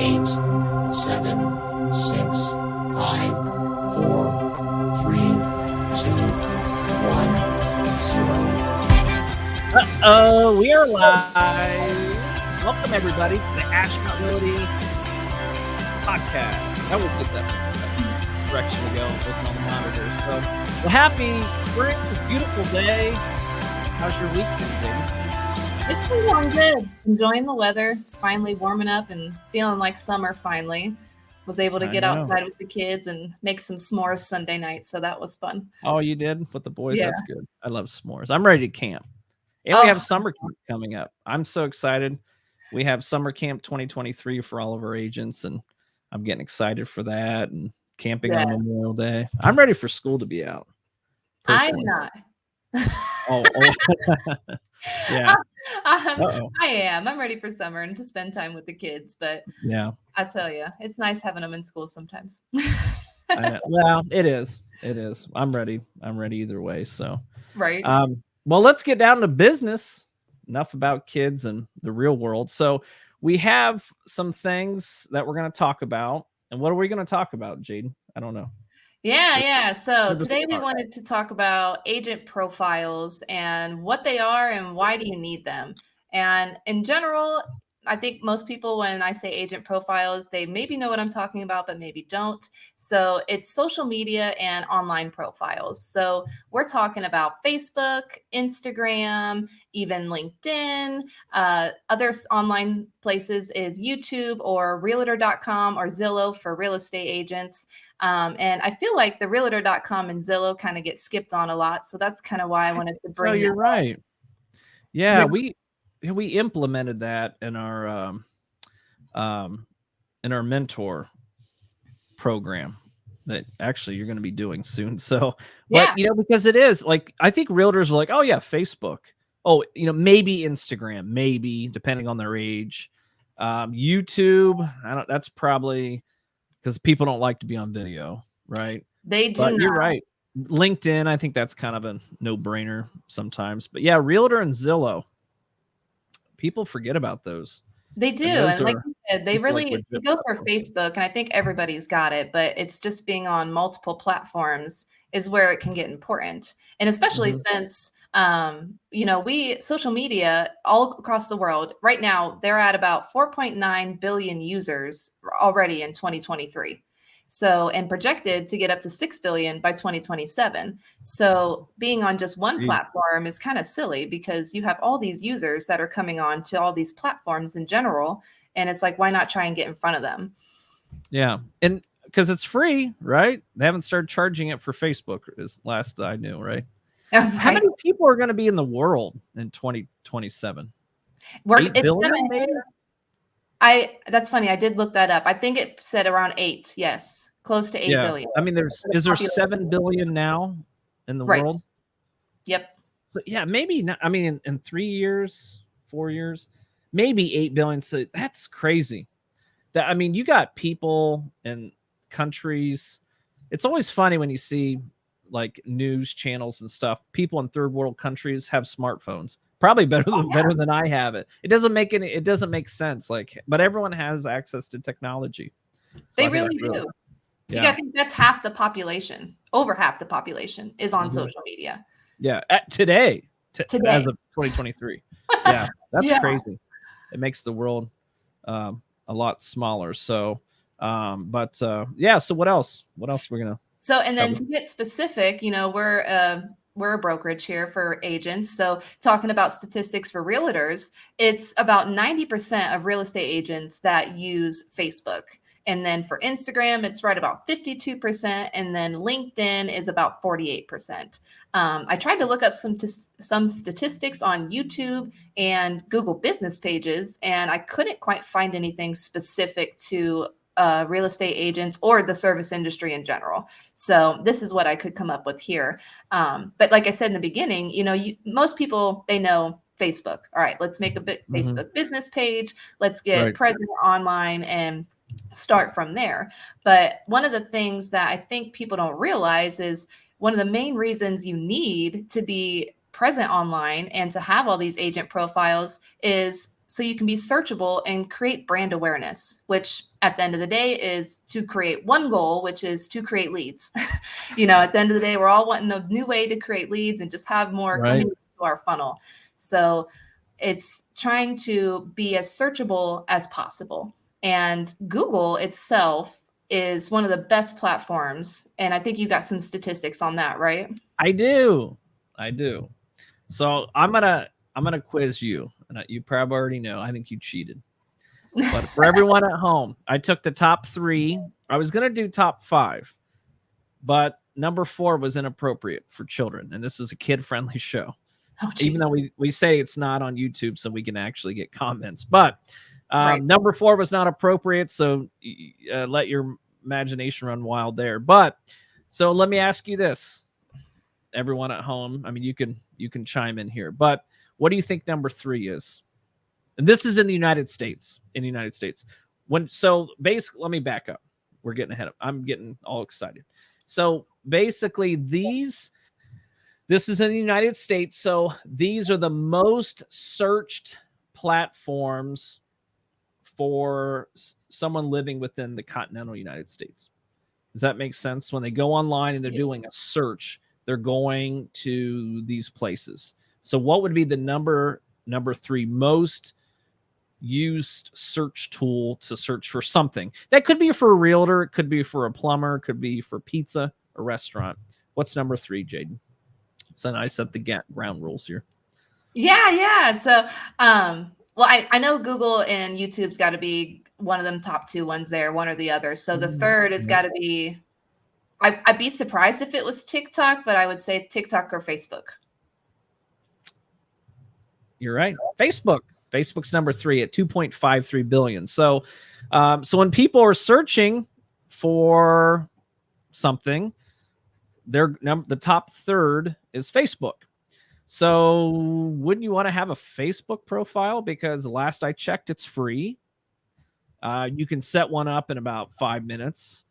8, 7, 6, 5, 4, 3, 2, 1, 0. Uh-oh, we are live. Welcome, everybody, to the Astronaut Realty podcast. That was just that direction to go, looking on the monitors. So, well, happy spring, it's a beautiful day. How's your week been, James? It's been going good. Enjoying the weather. It's finally warming up and feeling like summer finally. Was able to get outside with the kids and make some s'mores Sunday night, so that was fun. Oh, you did? With the boys? Yeah. That's good. I love s'mores. I'm ready to camp. And we have summer camp coming up. I'm so excited. We have summer camp 2023 for all of our agents, and I'm getting excited for that and camping on Memorial Day. I'm ready for school to be out. Personally. I'm not. Yeah. I am. I'm ready for summer and to spend time with the kids, but yeah, I tell you, it's nice having them in school sometimes. Well, it is. It is. I'm ready. I'm ready either way. So, right. Well, let's get down to business. Enough about kids and the real world. So we have some things that we're going to talk about. And what are we going to talk about, Jaden? I don't know. Yeah. So today we wanted to talk about agent profiles and what they are and why do you need them. And in general, I think most people, when I say agent profiles, they maybe know what I'm talking about, but maybe don't. So it's social media and online profiles. So we're talking about Facebook, Instagram, even LinkedIn. Other online places is YouTube or Realtor.com or Zillow for real estate agents. And I feel like the Realtor.com and Zillow kind of get skipped on a lot. So that's kind of why I wanted to bring. So you're right. Yeah, we implemented that in our mentor program that actually you're going to be doing soon. So, but because it is like, I think realtors are like, oh yeah, Facebook. Oh, maybe Instagram, maybe depending on their age. YouTube, that's probably because people don't like to be on video, right? They do. But you're right. LinkedIn, I think that's kind of a no-brainer sometimes. But yeah, Realtor and Zillow. People forget about those. They do. And like you said, they really go for Facebook, and I think everybody's got it, but it's just being on multiple platforms is where it can get important. And especially since, social media all across the world right now, they're at about 4.9 billion users already in 2023. So, and projected to get up to 6 billion by 2027. So being on just one platform is kind of silly because you have all these users that are coming on to all these platforms in general. And it's like, why not try and get in front of them? Yeah. And because it's free, right? They haven't started charging it for Facebook as last I knew, right? How many people are going to be in the world in 2027? 8 billion, maybe? That's funny. I did look that up. I think it said around 8. Yes. Close to 8 billion. I mean, is there 7 billion now in the world? Yep. So yeah, maybe not. I mean, in 3 years, 4 years, maybe 8 billion. So that's crazy. You got people in countries. It's always funny when you see like news channels and stuff. People in third world countries have smartphones. Probably better than I have it. It doesn't make sense. But everyone has access to technology. So they really do. Yeah. I think that's half the population. Over half the population is on social media. Yeah, today as of 2023. Yeah, that's crazy. It makes the world a lot smaller. So, So what else? What else we're gonna? So, and then to get specific, we're a brokerage here for agents. So talking about statistics for realtors, it's about 90% of real estate agents that use Facebook. And then for Instagram, it's right about 52%. And then LinkedIn is about 48%. I tried to look up some statistics on YouTube and Google business pages, and I couldn't quite find anything specific to real estate agents or the service industry in general. So this is what I could come up with here. But like I said in the beginning, most people, they know Facebook. All right, let's make a Facebook business page. Let's get present online and start from there. But one of the things that I think people don't realize is one of the main reasons you need to be present online and to have all these agent profiles is so you can be searchable and create brand awareness, which at the end of the day is to create one goal, which is to create leads. At the end of the day, we're all wanting a new way to create leads and just have more Right. coming to our funnel. So it's trying to be as searchable as possible. And Google itself is one of the best platforms. And I think you got some statistics on that, right? I do. So I'm gonna quiz you, and you probably already know. I think you cheated. But for everyone at home, I took the top 3. I was gonna do top 5, but number 4 was inappropriate for children, and this is a kid-friendly show. Oh, Even geez. though we say it's not on YouTube, so we can actually get comments. But Right. number 4 was not appropriate, so let your imagination run wild there. But so let me ask you this, everyone at home. I mean, you can chime in here, but what do you think number 3 is? And this is in the United States. In the United States, so basically, let me back up. We're getting ahead of. I'm getting all excited. So basically, this is in the United States. So these are the most searched platforms for someone living within the continental United States. Does that make sense? When they go online and they're doing a search, they're going to these places. So what would be the number 3 most used search tool to search for something? That could be for a realtor, it could be for a plumber, it could be for pizza, a restaurant. What's number 3, Jaden? So I set the ground rules here. Yeah. So, well, I know Google and YouTube's got to be one of them top 2 ones there, one or the other. So the third has got to be, I'd be surprised if it was TikTok, but I would say TikTok or Facebook. You're right. Facebook's number 3 at 2.53 billion. So, so when people are searching for something, the top third is Facebook. So wouldn't you want to have a Facebook profile? Because last I checked, it's free. You can set one up in about 5 minutes.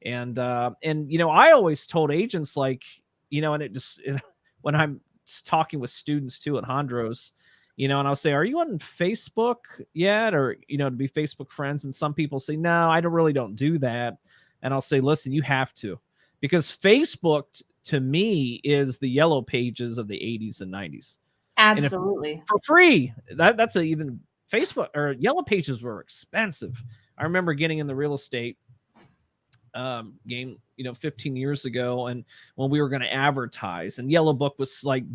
And I always told agents, like, and when I'm talking with students too at Hondros, and I'll say, are you on Facebook yet? Or, to be Facebook friends. And some people say, no, I don't do that. And I'll say, listen, you have to, because Facebook to me is the yellow pages of the 80s and 90s. Absolutely. And for free, that's even Facebook or yellow pages were expensive. I remember getting in the real estate game, 15 years ago, and when we were going to advertise, and Yellow Book was like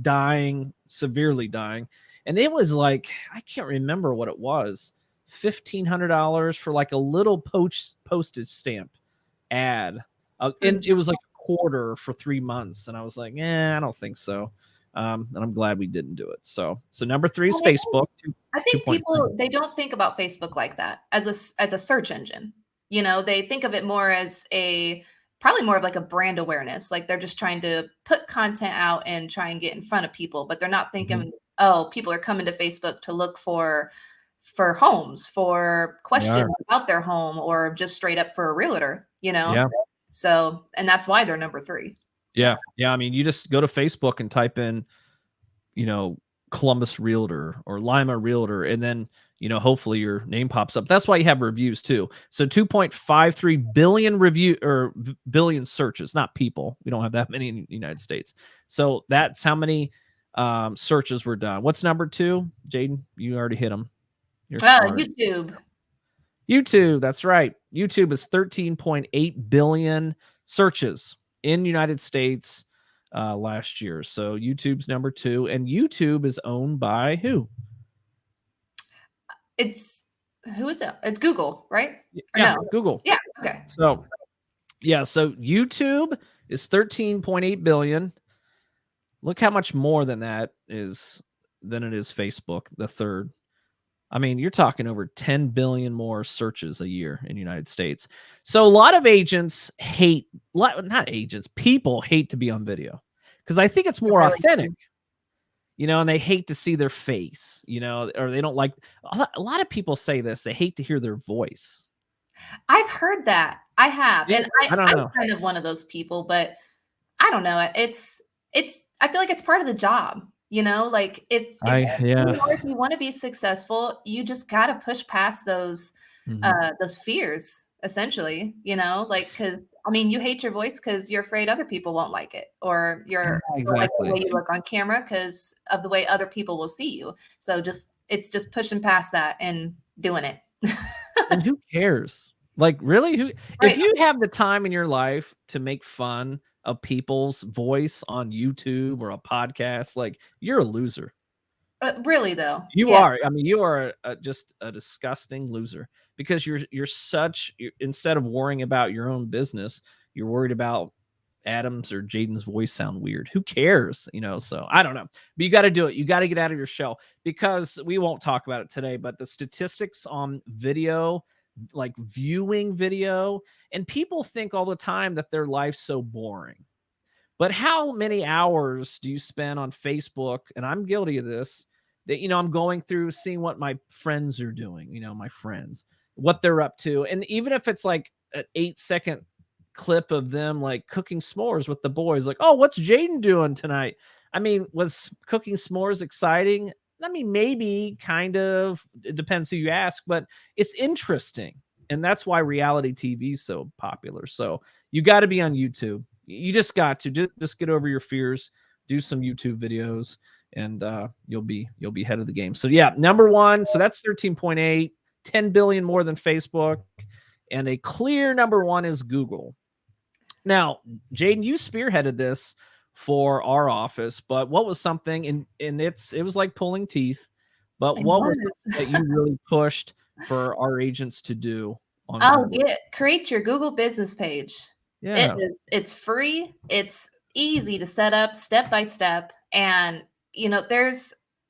severely dying, and it was like, I can't remember what it was, $1,500 for like a little postage stamp ad, and it was like a quarter for 3 months, and I was like, I don't think so. And I'm glad we didn't do it. So number 3 is Facebook. I think people, they don't think about Facebook like that as a search engine. They think of it more as probably more of like a brand awareness. Like they're just trying to put content out and try and get in front of people, but they're not thinking, oh, people are coming to Facebook to look for homes, for questions about their home, or just straight up for a realtor, Yeah. So, and that's why they're number 3. Yeah. I mean, you just go to Facebook and type in, Columbus Realtor or Lima Realtor, and then, hopefully your name pops up. That's why you have reviews too. So 2.53 billion billion searches, not people. We don't have that many in the United States. So that's how many searches were done. What's number 2, Jaden? You already hit them. YouTube. That's right. YouTube is 13.8 billion searches in the United States last year. So YouTube's number 2, and YouTube is owned by who? Who is it? It's Google, right? Google. Yeah. Okay. So YouTube is 13.8 billion. Look how much more than it is Facebook, the third. I mean, you're talking over 10 billion more searches a year in the United States. So a lot of people hate to be on video, because I think it's more authentic, and they hate to see their face, or they don't like, a lot of people say this, they hate to hear their voice. I've heard that. I have. Yeah, and I'm kind of one of those people, but I don't know. I feel like it's part of the job. You know, like if Yeah. or if you want to be successful, you just got to push past Mhm. those fears essentially, you know, like cuz I mean, you hate your voice cuz you're afraid other people won't like it or Yeah, you're don't like the exactly. way you look on camera cuz of the way other people will see you. So just it's just pushing past that and doing it. And who cares? Like, really, who if Right. you have the time in your life to make fun of people's voice on YouTube or a podcast, like, you're a loser. Really though. You Yeah. are. I mean, you are just a disgusting loser because instead of worrying about your own business, you're worried about Adam's or Jaden's voice sound weird. Who cares? So I don't know. But you got to do it. You got to get out of your shell because we won't talk about it today, but the statistics on video, like viewing video, and people think all the time that their life's so boring. But how many hours do you spend on Facebook? And I'm guilty of this. That I'm going through seeing what my friends are doing, my friends, what they're up to. And even if it's like an 8-second clip of them like cooking s'mores with the boys, like, oh, what's Jaden doing tonight? I mean, was cooking s'mores exciting? I mean, maybe kind of. It depends who you ask, but it's interesting. And that's why reality TV is so popular. So you got to be on YouTube. You just got to just get over your fears, do some YouTube videos, and you'll be ahead of the game. So yeah, number one. So that's 13.8, 10 billion more than Facebook, and a clear number one is Google. Now, Jaden, you spearheaded this for our office, but what was something and it was like pulling teeth, but It what was was. something that you really pushed for our agents to do on Oh, Google? create your Google business page. Yeah. It's free, it's easy to set up step by step, and, you know,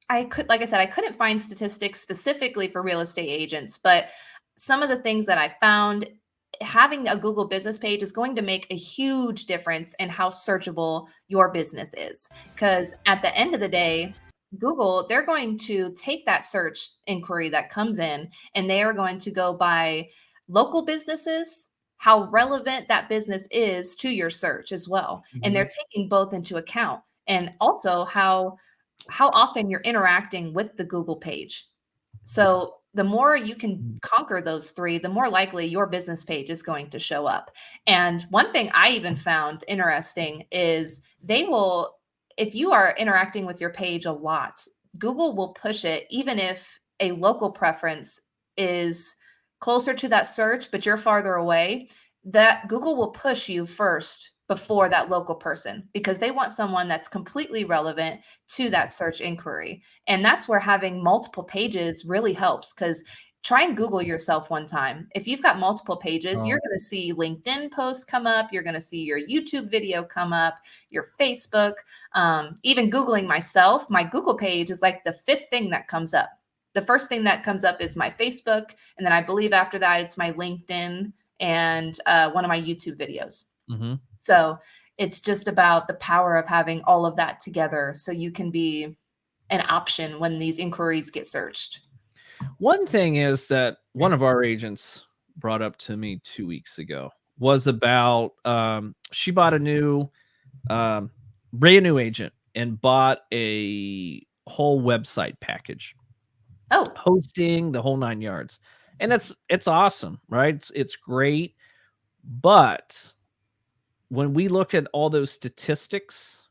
I could like I said, I couldn't find statistics specifically for real estate agents, but some of the things that I found, having a Google business page is going to make a huge difference in how searchable your business is. Because at the end of the day, Google, they're going to take that search inquiry that comes in and they are going to go by local businesses, how relevant that business is to your search as well. And Mhm. they're taking both into account and also how often you're interacting with the Google page. So the more you can Mhm. conquer those three, the more likely your business page is going to show up. And one thing I even found interesting is if you are interacting with your page a lot, Google will push it even if a local preference is closer to that search, but you're farther away, that Google will push you first before that local person because they want someone that's completely relevant to that search inquiry. And that's where having multiple pages really helps because try and Google yourself one time. If you've got multiple pages, Oh. you're going to see LinkedIn posts come up, you're going to see your YouTube video come up, your Facebook. Even Googling myself, my Google page is like the fifth thing that comes up. The first thing that comes up is my Facebook. And then I believe after that, it's my LinkedIn and one of my YouTube videos. Mhm. So it's just about the power of having all of that together so you can be an option when these inquiries get searched. One thing is that one of our agents brought up to me 2 weeks ago was about, she bought a new, um, brand new agent and bought a whole website package, Oh, hosting, the whole 9 yards. And it's awesome, right? It's great, but when we look at all those statistics,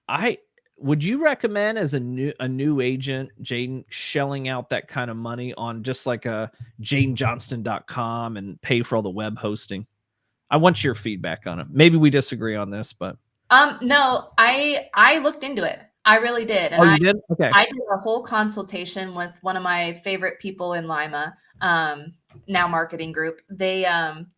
I would you recommend as a new agent, Jaden, shelling out that kind of money on just like a jadenjohnston.com and pay for all the web hosting? I want your feedback on it. Maybe we disagree on this, but no, I looked into it. I really did. oh, And you did? Okay. I did a whole consultation with one of my favorite people in Lima, now marketing group. They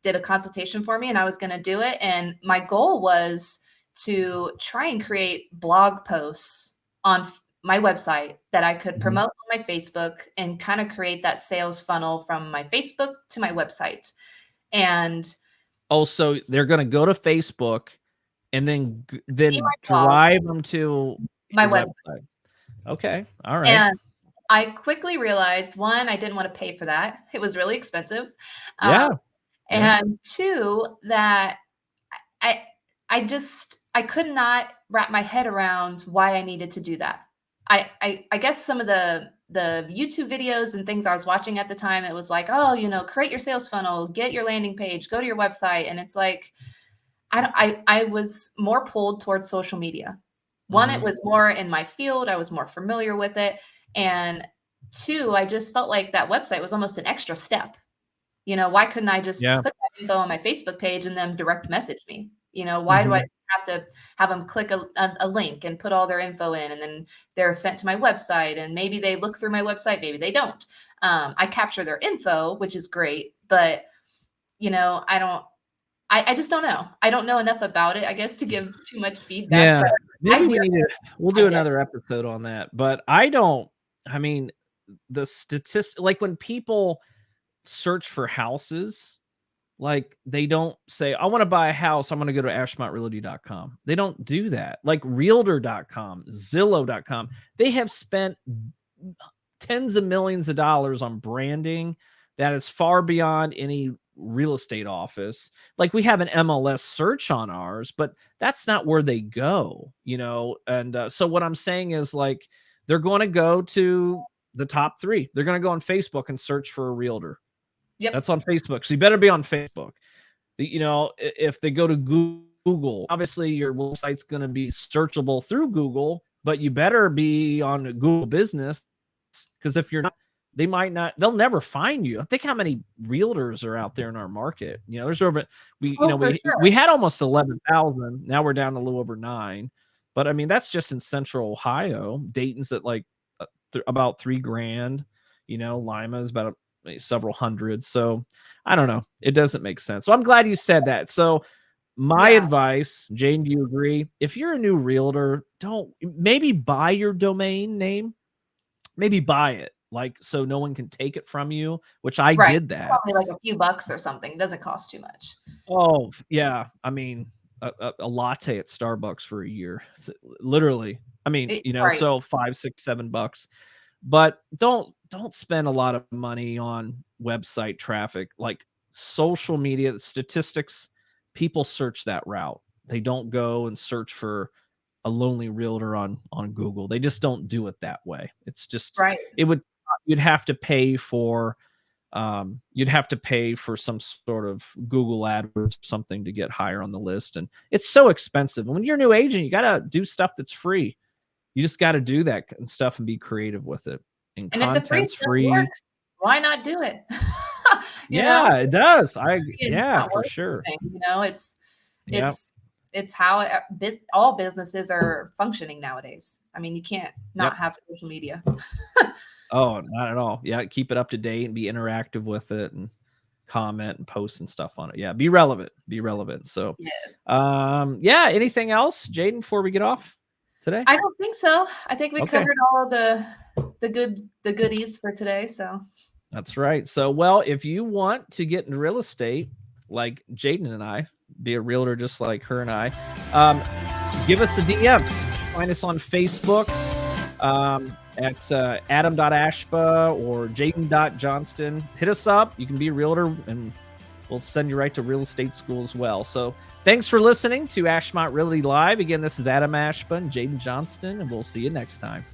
did a consultation for me and I was going to do it. And my goal was to try and create blog posts on my website that I could Mhm. promote on my Facebook and kind of create that sales funnel from my Facebook to my website. And Also, they're gonna go to Facebook and see then my blog, drive them to my your website. website. Okay. All right. And I quickly realized one, I didn't want to pay for that. It was really expensive. Um, Yeah. Yeah. and two, that I I I could not wrap my head around why I needed to do that. I guess some of the YouTube videos and things I was watching at the time, it was like, oh, create your sales funnel, get your landing page, go to your website. And it's like, I was more pulled towards social media. One, it was more in my field. I was more familiar with it. And two, I just felt like that website was almost an extra step. Why couldn't I just Yeah. put that info on my Facebook page and then direct message me? Why do I have to have them click a link and put all their info in, and then they're sent to my website, and maybe they look through my website, maybe they don't. I capture their info, which is great, but I just don't know. I don't know enough about it, I guess, to give too much feedback. Yeah. But Maybe we'll I do get another episode on that. But I mean, the statistic, like when people search for houses, like they don't say, I want to buy a house, I'm going to go to ashmontrealty.com. They don't do that. Like realtor.com, zillow.com, they have spent tens of millions of dollars on branding that is far beyond any real estate office. Like we have an MLS search on ours, but that's not where they go, And so what I'm saying is, like, they're going to go to the top three. They're going to go on Facebook and search for a realtor. Yep. That's on Facebook. So you better be on Facebook. If they go to Google, obviously your website's going to be searchable through Google, but you better be on Google Business, because if you're not, they'll never find you. I think how many realtors are out there in our market. There's over, for sure. we had almost 11,000. Now we're down to a little over 9. But I mean, that's just in Central Ohio. Dayton's at like about $3,000. Lima's about several hundred. So I don't know. It doesn't make sense. So I'm glad you said that. So my advice, Jane, do you agree? If you're a new realtor, maybe buy your domain name. Maybe buy it, like, so no one can take it from you, which I did that. Probably like a few bucks or something. It doesn't cost too much. Oh, yeah. I mean, a latte at Starbucks for a year. Literally. I mean, so $5, $6, $7. But don't spend a lot of money on website traffic. Like social media statistics, people search that route. They don't go and search for a lonely realtor on Google. They just don't do it that way. It's just you'd have to pay for some sort of Google AdWords or something to get higher on the list, and it's so expensive. And when you're a new agent, you got to do stuff that's free. You just got to do that and stuff and be creative with it. And if the free stuff works, why not do it? It does. For sure. It's how all businesses are functioning nowadays. I mean, you can't not have social media. Oh, not at all. Yeah, keep it up to date and be interactive with it and comment and post and stuff on it. Yeah, be relevant. So, anything else, Jaden, before we get off today? I don't think so. I think we covered all the goodies for today. So that's right. So, well, if you want to get into real estate like Jaden and I, be a realtor just like her and I, give us a DM. Find us on Facebook at adam.ashba or jaden.johnston. Hit us up. You can be a realtor, and we'll send you right to real estate school as well. So thanks for listening to Ashmont Realty Live. Again, this is Adam Ashba and Jaden Johnston, and we'll see you next time.